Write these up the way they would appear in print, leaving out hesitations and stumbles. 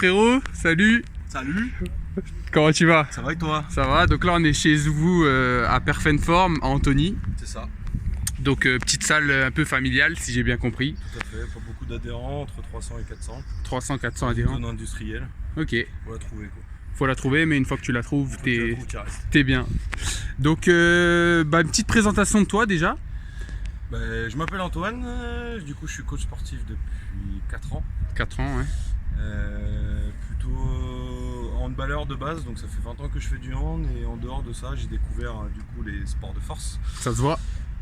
frérot, salut. Salut. Comment tu vas? Ça va et toi? Ça va, donc là on est chez vous à Perfenform, à Antony. C'est ça. Donc petite salle un peu familiale si j'ai bien compris. Tout à fait, pas beaucoup d'adhérents, entre 300 et 400. 300-400 adhérents. Zone industrielle. Ok. Faut la trouver quoi. Faut la trouver, mais une fois que tu la trouves, t'es bien. Donc une petite présentation de toi déjà. Je m'appelle Antoine, du coup je suis coach sportif depuis 4 ans. 4 ans, ouais. Plutôt handballeur de base, donc ça fait 20 ans que je fais du hand, et en dehors de ça j'ai découvert du coup les sports de force. Ça se voit.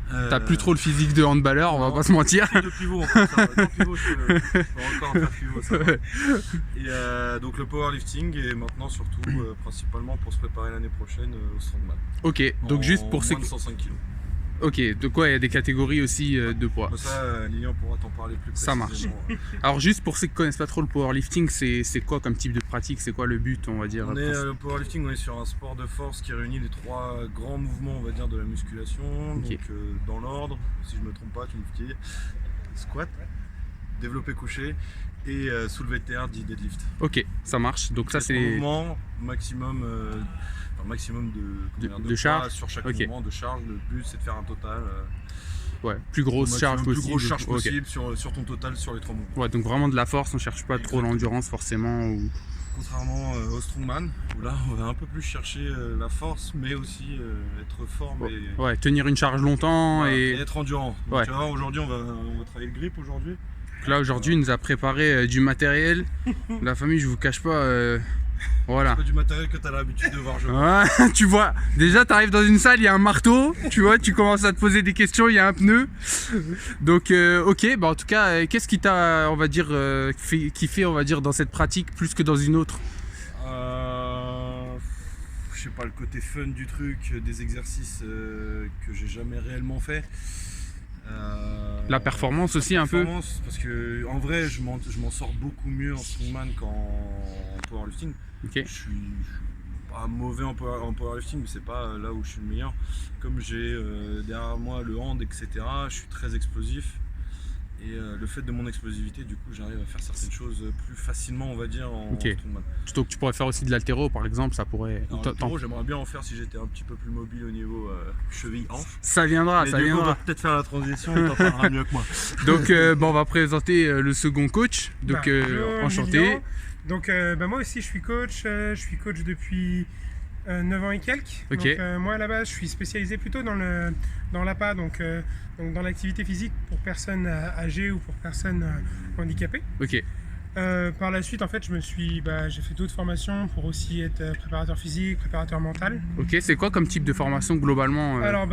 T'as plus trop le physique de handballeur, on va pas se mentir. De pivot encore, ça va. De pivot, je peux encore faire pivot, ça va. Et donc le powerlifting, et maintenant surtout principalement pour se préparer l'année prochaine au strongman. Ok, donc juste pour moins de 105 kg. Ok, de quoi il y a des catégories aussi de poids. Ça, Lilian pourra t'en parler plus précisément. Ça marche. Alors juste pour ceux qui connaissent pas trop le powerlifting, c'est quoi comme type de pratique? C'est quoi le but, on va dire? Le powerlifting, on est sur un sport de force qui réunit les 3 grands mouvements, on va dire, de la musculation. Okay. Donc dans l'ordre, si je me trompe pas, tu me dis squat, développé couché et soulevé de terre dit deadlift. Ok, ça marche. Donc ça c'est les mouvements maximum. Maximum de charge sur chaque mouvement de charge. Le but c'est de faire un total. Ouais, plus grosse charge possible. Plus grosse charge possible sur ton total sur les 3 mouvements. Ouais, donc vraiment de la force, on cherche pas trop l'endurance forcément. Ou... Contrairement au strongman, où là on va un peu plus chercher la force, mais aussi être fort. Mais... Ouais, tenir une charge longtemps et être endurant. Donc, ouais. tu vois, aujourd'hui on va travailler le grip aujourd'hui. Là aujourd'hui il nous a préparé du matériel. La famille, je vous cache pas. Voilà. C'est pas du matériel que tu as l'habitude de voir jouer. Ouais, tu vois, déjà tu arrives dans une salle, il y a un marteau, tu vois, tu commences à te poser des questions, il y a un pneu. Donc ok, en tout cas, qu'est-ce qui t'a, on va dire, fait kiffer, on va dire, dans cette pratique plus que dans une autre? Je sais pas, le côté fun du truc, des exercices que j'ai jamais réellement fait. La performance aussi un peu. Parce que en vrai je m'en sors beaucoup mieux en strongman qu'en powerlifting. Okay. Je suis pas mauvais en powerlifting, mais c'est pas là où je suis le meilleur. Comme j'ai derrière moi le hand, etc., je suis très explosif. Et le fait de mon explosivité, du coup, j'arrive à faire certaines choses plus facilement, on va dire, en strongman. Donc tu pourrais faire aussi de l'haltéro, par exemple, ça pourrait... L'haltéro, j'aimerais bien en faire si j'étais un petit peu plus mobile au niveau cheville-hanche. Ça viendra, mais ça viendra. On va peut-être faire la transition, tu en parleras mieux que moi. Donc on va présenter le second coach, donc enchanté. Lilian. Donc moi aussi je suis coach depuis 9 ans et quelques. Okay. Donc, moi à la base je suis spécialisé plutôt dans l'APA, donc dans l'activité physique pour personnes âgées ou pour personnes handicapées. Ok. Par la suite en fait j'ai fait d'autres formations pour aussi être préparateur physique, préparateur mental. Ok, c'est quoi comme type de formation globalement Alors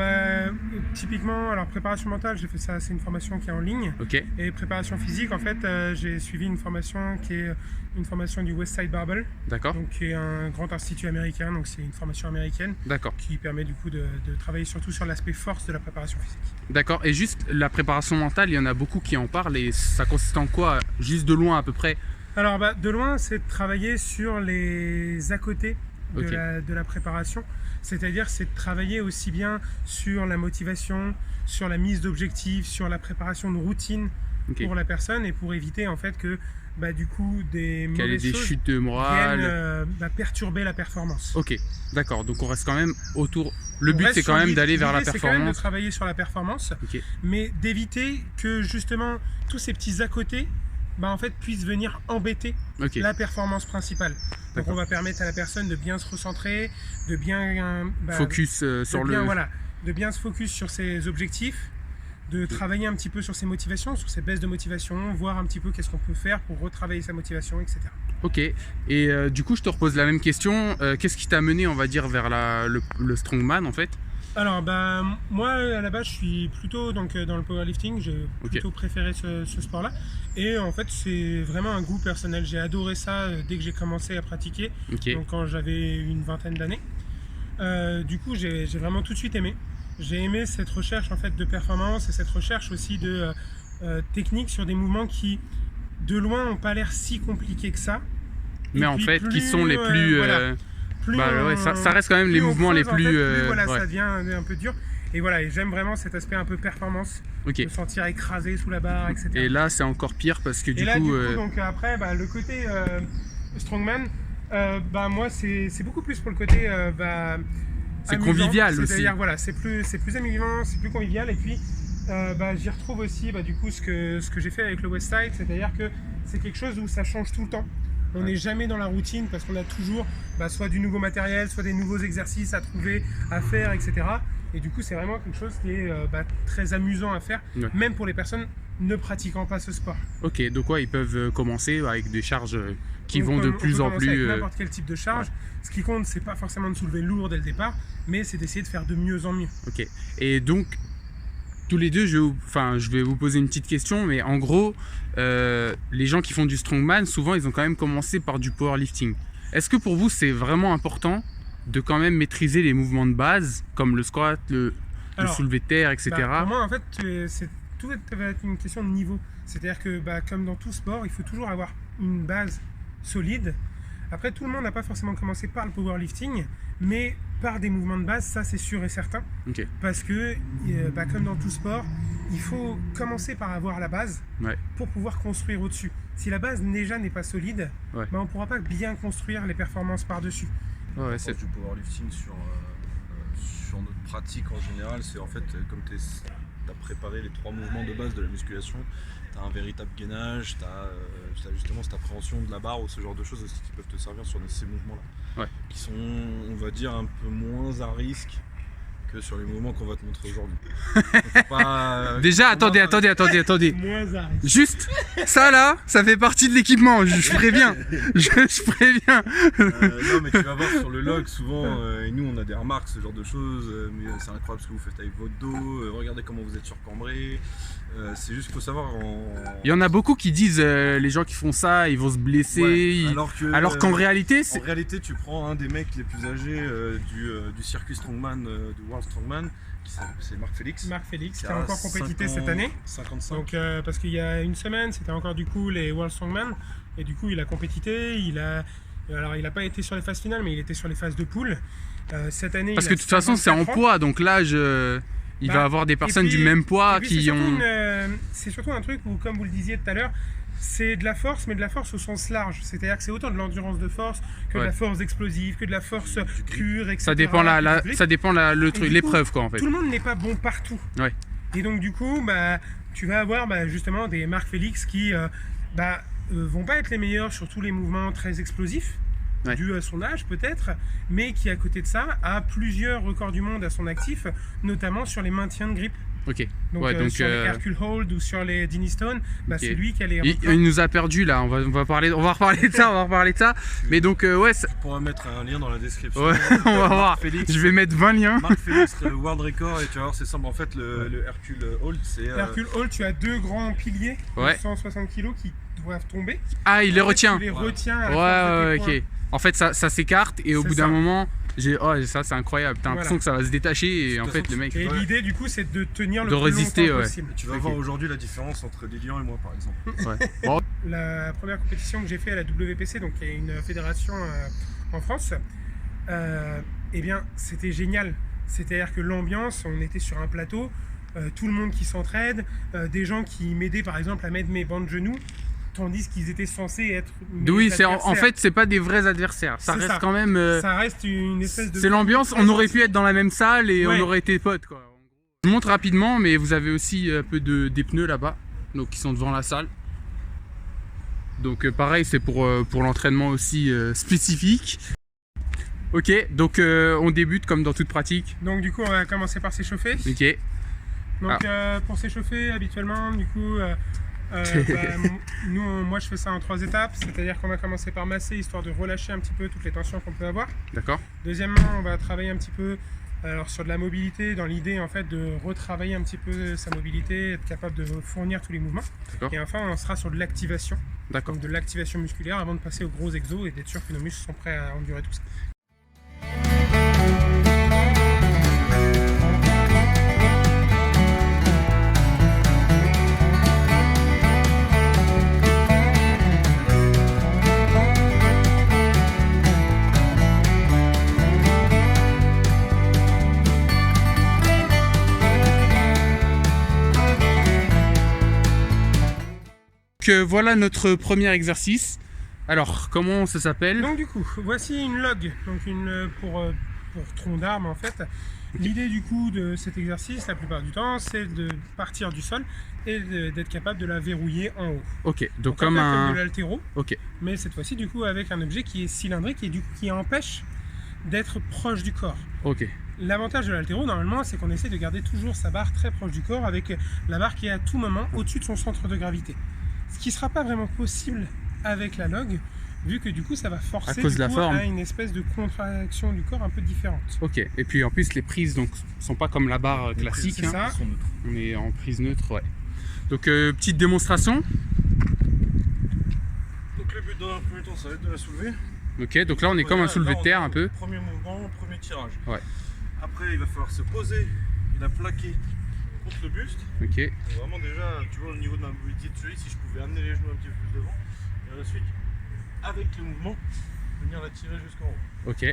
typiquement, préparation mentale, j'ai fait ça, c'est une formation qui est en ligne. Ok. Et préparation physique, en fait, j'ai suivi une formation qui est une formation du Westside Barbell. D'accord. Donc qui est un grand institut américain, donc c'est une formation américaine. D'accord. Qui permet du coup de travailler surtout sur l'aspect force de la préparation physique. D'accord. Et juste la préparation mentale, il y en a beaucoup qui en parlent, et ça consiste en quoi? Juste de loin à peu près? Alors de loin, c'est de travailler sur les à côté de la préparation. C'est-à-dire c'est de travailler aussi bien sur la motivation, sur la mise d'objectifs, sur la préparation de routine pour la personne, et pour éviter en fait que du coup des mauvaises choses chutes de morale viennent perturber la performance. Ok, d'accord, donc on reste quand même autour. Le but c'est quand même d'aller vers la performance. C'est quand même de travailler sur la performance, mais d'éviter que justement tous ces petits à côté en fait puissent venir embêter la performance principale. Donc on va permettre à la personne de bien se recentrer, de bien focus de bien se focus sur ses objectifs, de travailler un petit peu sur ses motivations, sur ses baisses de motivation, voir un petit peu qu'est-ce qu'on peut faire pour retravailler sa motivation, etc. Ok, et du coup je te repose la même question, qu'est-ce qui t'a mené, on va dire, vers le strongman en fait? Alors moi à la base je suis plutôt dans le powerlifting, j'ai plutôt préféré ce sport-là, et en fait c'est vraiment un goût personnel, j'ai adoré ça dès que j'ai commencé à pratiquer, donc quand j'avais une vingtaine d'années. Du coup j'ai vraiment tout de suite aimé. J'ai aimé cette recherche en fait de performance et cette recherche aussi de technique sur des mouvements qui de loin n'ont pas l'air si compliqués que ça. Mais en fait qui sont les plus... ça reste quand même les mouvements les plus... ça devient un peu dur. Et voilà, et j'aime vraiment cet aspect un peu performance, me sentir écrasé sous la barre, etc. Et là c'est encore pire parce que du coup... donc après le côté Strongman, moi c'est beaucoup plus pour le côté c'est amusant. convivial aussi. C'est-à-dire voilà, c'est plus amusant, c'est plus convivial, et puis j'y retrouve aussi du coup ce que j'ai fait avec le Westside, c'est-à-dire que c'est quelque chose où ça change tout le temps. On n'est jamais dans la routine parce qu'on a toujours soit du nouveau matériel, soit des nouveaux exercices à trouver, à faire, etc. Et du coup, c'est vraiment quelque chose qui est très amusant à faire, même pour les personnes ne pratiquant pas ce sport. Ok, donc ils peuvent commencer avec des charges qui vont de plus en plus. Avec n'importe quel type de charge. Ce qui compte, c'est pas forcément de soulever lourd dès le départ, mais c'est d'essayer de faire de mieux en mieux. Ok. Et donc, tous les deux, je vais vous poser une petite question, mais en gros, les gens qui font du strongman, souvent, ils ont quand même commencé par du powerlifting. Est-ce que pour vous, c'est vraiment important de quand même maîtriser les mouvements de base, comme le squat, le soulevé de terre, etc. Pour moi, en fait, tout va être une question de niveau. C'est-à-dire que, comme dans tout sport, il faut toujours avoir une base solide. Après, tout le monde n'a pas forcément commencé par le powerlifting, mais par des mouvements de base, ça c'est sûr et certain. Okay. Parce que, comme dans tout sport, il faut commencer par avoir la base pour pouvoir construire au-dessus. Si la base déjà n'est pas solide, on ne pourra pas bien construire les performances par-dessus. C'est du powerlifting sur notre pratique en général, c'est en fait comme tu as préparé les 3 mouvements de base de la musculation, tu as un véritable gainage, tu as justement cette appréhension de la barre ou ce genre de choses aussi qui peuvent te servir sur ces mouvements-là, qui sont, on va dire, un peu moins à risque que sur les mouvements qu'on va te montrer aujourd'hui. Déjà, attendez. Moins à risque. Juste, ça là, ça fait partie de l'équipement, je préviens. Je préviens. Non, mais tu vas voir sur le log, souvent, et nous on a des remarques, ce genre de choses, mais c'est incroyable ce que vous faites avec votre dos, regardez comment vous êtes surcambré. C'est juste qu'il faut savoir. Il y en a beaucoup qui disent les gens qui font ça, ils vont se blesser. Alors qu'en réalité, en réalité, tu prends un des mecs les plus âgés du circuit Strongman, du World Strongman, c'est Marc Félix. Marc Félix qui a encore compétité cette année. 55. Donc, parce qu'il y a une semaine, c'était encore du coup les World Strongman, et du coup il a compétité. Alors il n'a pas été sur les phases finales, mais il était sur les phases de poule. Cette année. Parce que de toute façon, c'est en poids, donc l'âge. Il va avoir des personnes du même poids qui ont. C'est surtout un truc où, comme vous le disiez tout à l'heure, c'est de la force, mais de la force au sens large. C'est-à-dire que c'est autant de l'endurance de force que de la force explosive, que de la force pure, etc. Ça dépend l'épreuve, quoi, en fait. Tout le monde n'est pas bon partout. Et donc, du coup, tu vas avoir justement des Marc Félix qui vont pas être les meilleurs sur tous les mouvements très explosifs. Dû à son âge peut-être, mais qui à côté de ça a plusieurs records du monde à son actif, notamment sur les maintiens de grippe. Donc, sur les Hercule Hold ou sur les Dinnie Stone, c'est lui qui a les records. Il nous a perdu là, on va reparler de ça, Mais donc Tu pourras mettre un lien dans la description. On va voir. Félix, je vais mettre 20 liens. Marc Félix, le world record, et tu vas voir, c'est simple. En fait, le Hercule Hold, c'est. Hercule Hold, tu as 2 grands piliers de 160 kg qui doivent tomber. Ah, il les retient. Tu les retiens à la force de tes poings. En fait, ça s'écarte et au bout d'un moment, ça c'est incroyable. T'as l'impression que ça va se détacher et en fait, le mec. Et l'idée du coup, c'est de tenir le plus résister, longtemps possible. Tu vas voir aujourd'hui la différence entre Lilian et moi, par exemple. La première compétition que j'ai fait à la WPC, donc qui est une fédération en France, c'était génial. C'est-à-dire que l'ambiance, on était sur un plateau, tout le monde qui s'entraide, des gens qui m'aidaient par exemple à mettre mes bancs de genoux. Tandis qu'ils étaient censés être. Oui, en fait, c'est pas des vrais adversaires. Ça reste quand même. Ça reste une espèce de. C'est l'ambiance. On aurait pu être dans la même salle et on aurait été potes, quoi. Je montre rapidement, mais vous avez aussi un peu des pneus là-bas, donc qui sont devant la salle. Donc pareil, c'est pour l'entraînement aussi spécifique. Ok, donc on débute comme dans toute pratique. Donc du coup, on va commencer par s'échauffer. Ok. Donc pour s'échauffer, habituellement, du coup. Moi je fais ça en 3 étapes, c'est-à-dire qu'on va commencer par masser histoire de relâcher un petit peu toutes les tensions qu'on peut avoir. D'accord. Deuxièmement, on va travailler un petit peu sur de la mobilité, dans l'idée en fait de retravailler un petit peu sa mobilité, être capable de fournir tous les mouvements. Et enfin, on sera sur de l'activation. Donc de l'activation musculaire avant de passer aux gros exos et d'être sûr que nos muscles sont prêts à endurer tout ça. Voilà notre premier exercice. Alors, comment ça s'appelle? Donc du coup, voici une log, donc pour tronc d'arbre en fait. L'idée du coup de cet exercice, la plupart du temps, c'est de partir du sol et d'être capable de la verrouiller en haut. Ok, donc En comme fait, un... de l'altéro, Ok, mais cette fois-ci du coup avec un objet qui est cylindrique et du coup qui empêche d'être proche du corps. ok. L'avantage de l'altéro normalement, c'est qu'on essaie de garder toujours sa barre très proche du corps avec la barre qui est à tout moment au-dessus de son centre de gravité. Ce qui ne sera pas vraiment possible avec la log, vu que du coup ça va forcer À cause de la forme. à une espèce de contraction du corps un peu différente. Ok, et puis en plus les prises donc sont pas comme la barre classique, C'est ça. Ils sont neutres. on est en prise neutre, ouais. Donc petite démonstration. Donc le but dans un premier temps, ça va être de la soulever. Ok, donc là on est comme un soulevé de terre un peu. Premier mouvement, premier tirage. Ouais. Après, il va falloir se poser et la plaquer contre le buste. Ok, Donc vraiment déjà, tu vois, au niveau de ma mobilité de celui, si je pouvais amener les genoux un petit peu plus devant, et ensuite, avec le mouvement, venir la tirer jusqu'en haut. ok, Et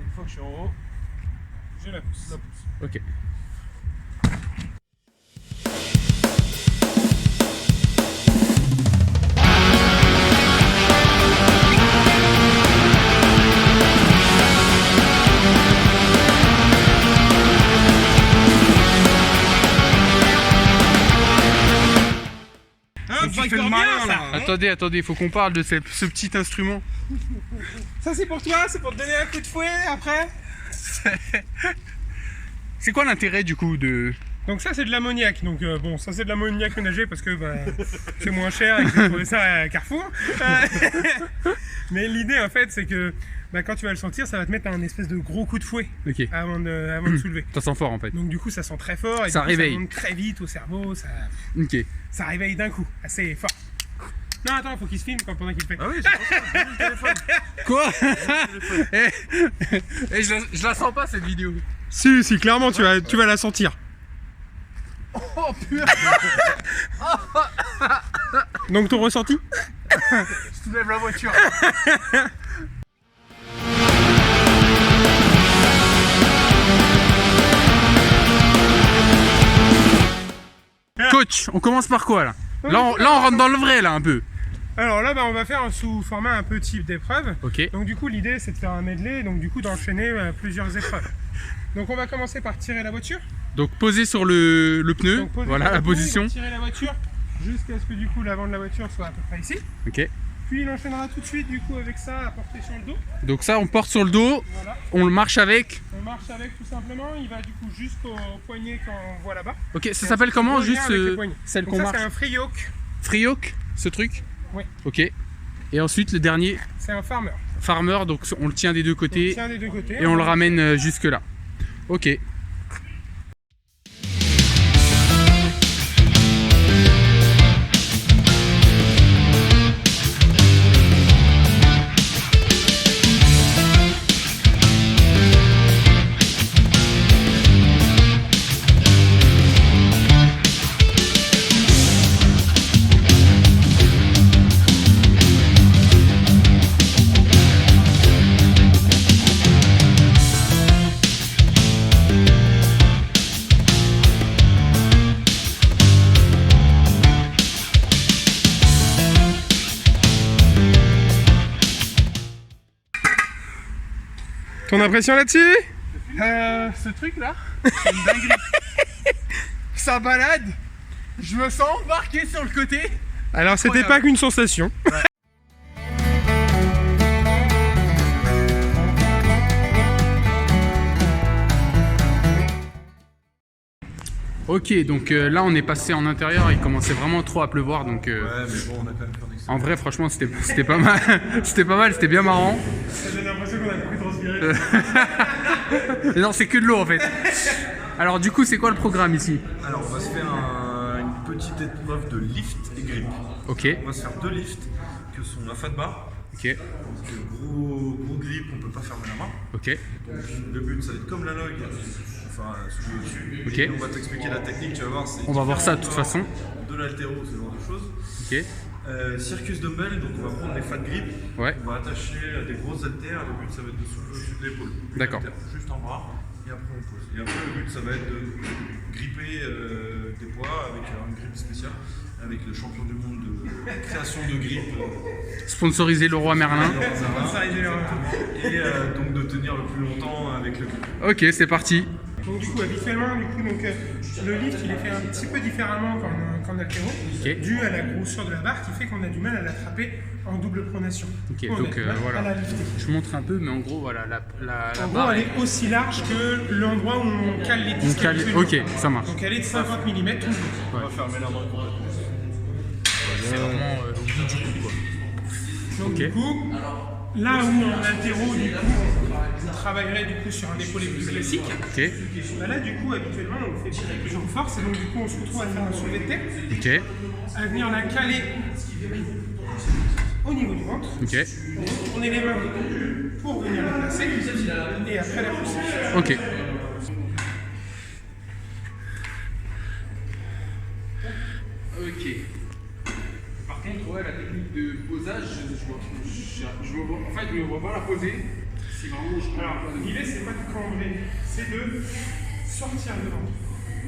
une fois que je suis en haut, Je la pousse. je la pousse. ok. Tu fais le malin là. Attendez, il faut qu'on parle de ce petit instrument. Ça c'est pour toi, c'est pour te donner un coup de fouet après. C'est quoi l'intérêt du coup de... Donc ça c'est de l'ammoniac, donc bon ça c'est de l'ammoniac ménager parce que c'est moins cher et que j'ai trouvé ça à Carrefour. Mais l'idée en fait c'est que quand tu vas le sentir ça va te mettre un espèce de gros coup de fouet Ok, avant de soulever. ça sent fort en fait. Donc du coup ça sent très fort et Ça du coup, réveille. ça monte très vite au cerveau, Ok. ça réveille d'un coup, assez fort. Non attends, faut qu'il se filme pendant qu'il le fait. Ah oui, c'est pour ça, j'ai mis le téléphone. Quoi? Je la sens pas cette vidéo. Si clairement tu vas la sentir. Oh putain. Donc ton ressenti? Je soulève la voiture. Coach, on commence par quoi là? Là on rentre dans le vrai là un peu. Alors là on va faire sous format un peu type d'épreuve. Ok. Donc du coup l'idée c'est de faire un medley, donc du coup d'enchaîner plusieurs épreuves. Donc on va commencer par tirer la voiture. Donc poser sur le pneu, Donc, poser voilà le la pneu, position. donc tirer la voiture jusqu'à ce que du coup l'avant de la voiture soit à peu près ici. Ok. Puis il enchaînera tout de suite du coup avec ça à porter sur le dos. Donc ça on porte sur le dos, Voilà. on le marche avec. On marche avec tout simplement, il va du coup jusqu'au poignet qu'on voit là-bas. Ok, ça s'appelle comment revient juste avec les poignets. celle Donc qu'on ça marche? c'est un free yoke, Free yoke, ce truc? Ouais. Ok. Et ensuite le dernier, c'est un farmer. farmer, donc on le tient des deux On côtés tient des deux côtés. et on le ramène jusque là. Ok. Ton impression là-dessus? Ce truc là, c'est une dinguerie. Ça balade, je me sens embarqué sur le côté. Alors c'était pas qu'une sensation. Ok, donc là on est passé en intérieur, il commençait vraiment trop à pleuvoir, donc Ouais, mais bon, on a quand même fait un extérieur. en vrai franchement c'était pas mal, c'était bien marrant. J'ai l'impression qu'on a beaucoup transpiré. Mais non, c'est que de l'eau en fait. Alors du coup c'est quoi le programme ici? Alors, on va se faire une petite épreuve de lift et grip. Ok, On va se faire deux lifts, que sont la fat bar. ok, Parce que gros grip, on peut pas fermer la main. ok, Donc le but, ça va être comme la log, enfin soulever au-dessus. Ok. Et on va t'expliquer la technique, tu vas voir. C'est On va voir ça de toute différent façon. De l'altéro, ce genre de choses. ok, Circus dumbbell, donc on va prendre les fat grip. ouais, On va attacher à des grosses haltères. Le but, ça va être de soulever au-dessus de l'épaule. Une D'accord. haltère juste en bras. Et après on pose. Et après le but ça va être de gripper des poids avec un grip spécial, avec le champion du monde de création de grip. Sponsoriser le roi Merlin. Et donc de tenir le plus longtemps avec le grip. Ok, c'est parti. Donc du coup, habituellement, le lift il est fait un petit peu différemment qu'en haltéro, dû à la grosseur de la barre qui fait qu'on a du mal à l'attraper en double pronation. Ok, On donc a du mal voilà. à la lifter. Je montre un peu, mais en gros, voilà, la En gros, barre elle est aussi large que l'endroit où on cale les disques. Ok, ça marche. Donc elle est de 50 mm. On va fermer la main complètement. C'est vraiment au bout du coup, quoi. Donc Ok. du coup, là où en haltéro, du coup, on travaillerait du coup sur un épaulé plus classique. Ok, Bah là, du coup, habituellement, on fait plus en force et donc du coup, on se retrouve à faire un soulevé de tête, ok, à venir la caler au niveau du ventre, ok, tourner les mains pour venir la placer et après la pousser. ok. Ok. Par contre, ouais, la technique de posage, je me vois pas la poser. C'est vraiment je Alors, l'idée, c'est pas de cambrer, c'est de sortir le ventre.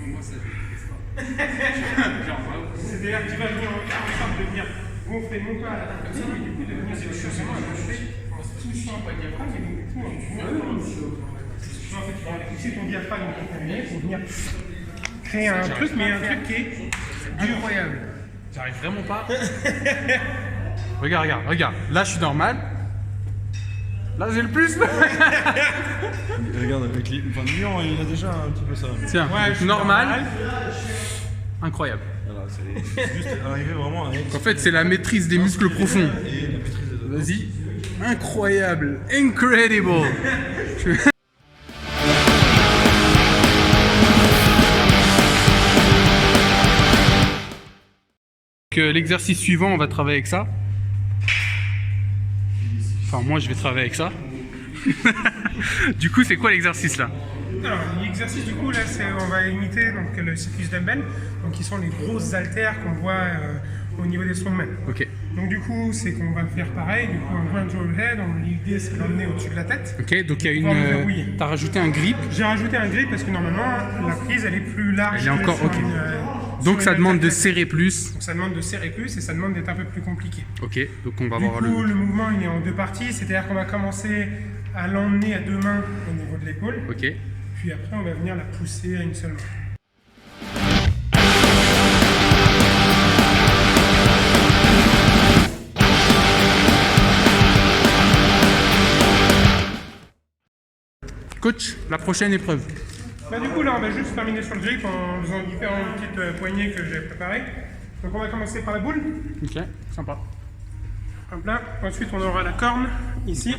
moi, ça C'est-à-dire que tu vas venir faire en sorte de venir gonfler mon pas à la tête comme ça, mais du coup, de venir suffisamment à gonfler en se touchant pas le diaphragme et donc du coup, en tournant. En fait, tu vas aller pousser ton diaphragme pour venir créer un truc, mais un truc qui est incroyable. J'arrive vraiment pas. Regarde. Là, je suis normal. Là, j'ai le plus. Regarde, avec Lyon, il a déjà un petit peu ça. Tiens, Ouais, je suis normal. Incroyable. Voilà, c'est juste arriver vraiment à être. En fait, c'est la maîtrise des muscles profonds. Et la maîtrise des autres. Vas-y. Incroyable. Incredible. L'exercice suivant, on va travailler avec ça. Enfin, moi, je vais travailler avec ça. Du coup, c'est quoi l'exercice là? Alors, l'exercice du coup, là, on va imiter donc, le cyclus dumbbell, donc qui sont les grosses haltères qu'on voit au niveau des strongmen. Ok. Donc du coup, c'est qu'on va faire pareil, du coup un ground roll head, l'idée c'est de l'emmener au-dessus de la tête. Ok, donc il y a On va le une. verrouiller. T'as rajouté un grip. J'ai rajouté un grip parce que normalement la prise elle est plus large. Elle est encore que sur ok. sur Donc une ça demande de haltère. serrer plus. Donc ça demande de serrer plus et ça demande d'être un peu plus compliqué. Ok, donc on va Du voir coup, le. le mouvement il est en deux parties, c'est-à-dire qu'on va commencer à l'emmener à deux mains au niveau de l'épaule, Ok. puis après on va venir la pousser à une seule main. Coach, la prochaine épreuve. Bah, du coup là on va juste terminer sur le grip en faisant différentes petites poignées que j'ai préparées. Donc on va commencer par la boule. Ok, sympa. Hop là. Ensuite on aura la corne ici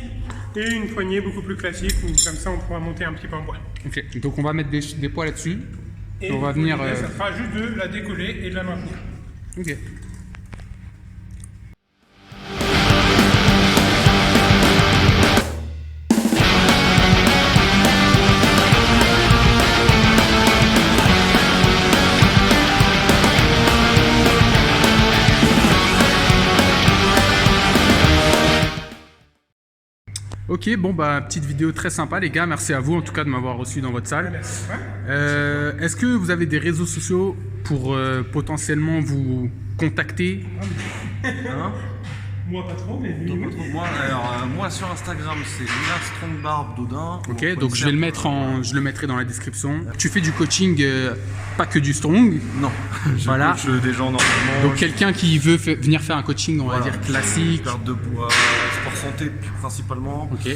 et une poignée beaucoup plus classique où comme ça on pourra monter un petit peu en poids. Ok, donc on va mettre des poids là-dessus. Et on va venir. ça sera juste de la décoller et de la maintenir. Ok. Ok, bon bah petite vidéo très sympa les gars, merci à vous en tout cas de m'avoir reçu dans votre salle. Merci. Ouais. Est-ce que vous avez des réseaux sociaux pour potentiellement vous contacter? Hein Moi pas trop, mais Moi sur Instagram c'est Lina Strongbarb Dodin. Ok, donc je le mettrai dans la description. Tu fais du coaching, pas que du strong. Non, je Voilà. coach des gens normalement. Donc quelqu'un qui veut venir faire un coaching, on va Voilà. dire classique. Perte de poids, sport santé principalement. Ok,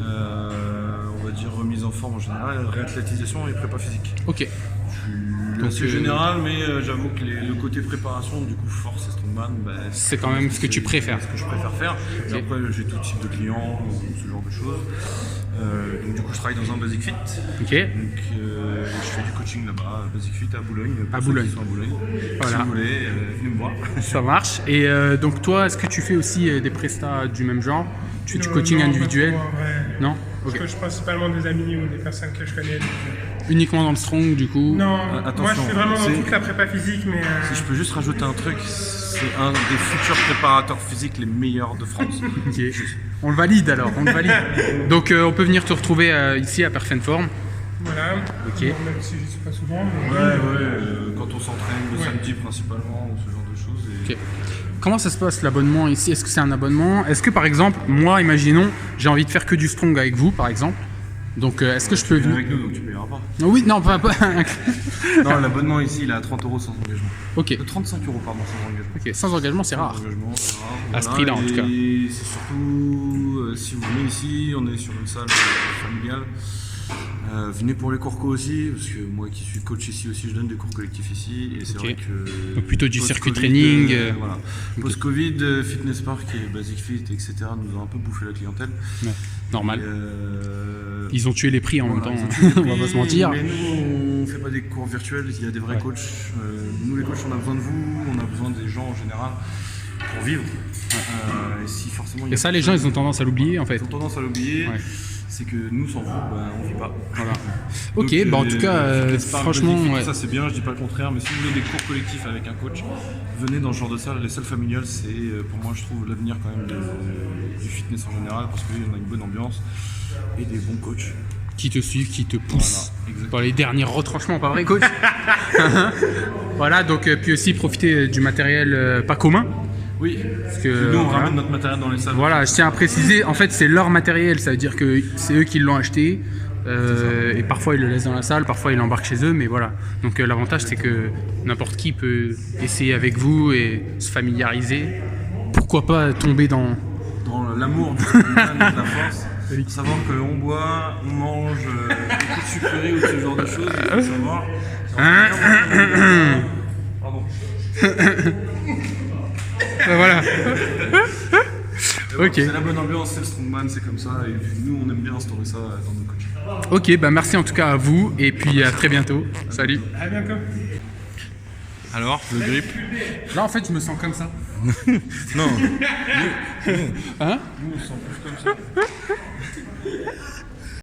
On va dire remise en forme en général, réathlétisation et prépa physique. ok. Donc c'est général, mais j'avoue que le côté préparation, du coup force et strongman, C'est quand même ce que tu préfères. ce que je préfère faire. Et après j'ai tout type de clients, ce genre de choses. Donc du coup je travaille dans un Basic Fit. Ok, Donc je fais du coaching là-bas, Basic Fit à Boulogne. Pour À ceux Boulogne. qui sont à Boulogne. Voilà. Si vous voulez, venez me voir. ça marche. Et donc toi, est-ce que tu fais aussi des prestats du même genre? Tu fais du coaching Non, individuel? pas trop, en vrai. Non? Je Ok. coach principalement des amis ou des personnes que je connais. Uniquement dans le strong du coup? Non, moi je attention, suis vraiment dans c'est- toute la prépa physique, mais Si je peux juste rajouter un truc, c'est un des futurs préparateurs physiques les meilleurs de France. Ok. On le valide alors, on le valide. Donc on peut venir te retrouver ici à Perf and Form. Voilà. Ok. Bon, même si je ne suis pas souvent. Mais Quand on s'entraîne le samedi principalement, ou ce genre de choses. Et... Ok. Comment ça se passe l'abonnement ici? Est-ce que c'est un abonnement? Est-ce que par exemple, moi, imaginons, j'ai envie de faire que du strong avec vous, par exemple. Donc est-ce que je peux Tu viens venir avec nous, donc tu payeras pas. Oui, non, pas. Non, l'abonnement ici, il est à 30 € sans engagement. Ok. 35 € pardon, sans engagement. Ok, sans engagement, c'est rare. Sans engagement, c'est rare. À ce prix-là, en tout cas. Et c'est surtout, si vous venez ici, on est sur une salle familiale. Venez pour les cours co aussi, parce que moi qui suis coach ici aussi, je donne des cours collectifs ici. Et c'est Ok. vrai que. Donc plutôt du circuit post-Covid, training. Voilà. Post-Covid, Fitness Park et Basic Fit, etc., nous ont un peu bouffé la clientèle. Ouais, normal. Et, Ils ont tué les prix en voilà, même temps, ils ont tué les on va pas prix, se mentir. Mais nous, on fait pas des cours virtuels, il y a des vrais Ouais. coachs. Nous, les coachs, on a besoin de vous, on a besoin des gens en général pour vivre. Et si forcément, il y Et a ça, les gens, ils ont tendance à l'oublier en fait. ils ont tendance à l'oublier. Ouais. C'est que nous, sans vous, on vit pas. Voilà. Ok, Donc, bah en tout cas, Fitness Park, franchement, Basic Fit, ouais. ça c'est bien, je dis pas le contraire, mais si vous voulez des cours collectifs avec un coach, venez dans ce genre de salle. Les salles familiales, c'est pour moi, je trouve l'avenir quand même du fitness en général, parce qu'on a une bonne ambiance et des bons coachs. Qui te suivent, qui te poussent Voilà, exactement. dans les derniers retranchements, pas vrai, coach? Voilà, donc puis aussi profiter du matériel pas commun. Oui, Parce que, nous on voilà. ramène notre matériel dans les salles. Voilà, je tiens à préciser, en fait, c'est leur matériel, ça veut dire que c'est eux qui l'ont acheté. Et parfois ils le laissent dans la salle, parfois ils l'embarquent chez eux, mais voilà. Donc l'avantage c'est que n'importe qui peut essayer avec vous et se familiariser. Pourquoi pas tomber dans... Dans l'amour du Strongman et de la force. Faut savoir qu'on boit, on mange beaucoup de sucreries ou ce genre de choses, il faut savoir. Pardon. Voilà. Ok. C'est la bonne ambiance, c'est le Strongman, c'est comme ça, et nous on aime bien instaurer ça dans nos coachs. Ok, bah merci en tout cas à vous et puis à très bientôt. Salut. À bientôt. Alors, le grip? Là en fait je me sens comme ça. Non. Hein? Nous on se sent plus comme ça.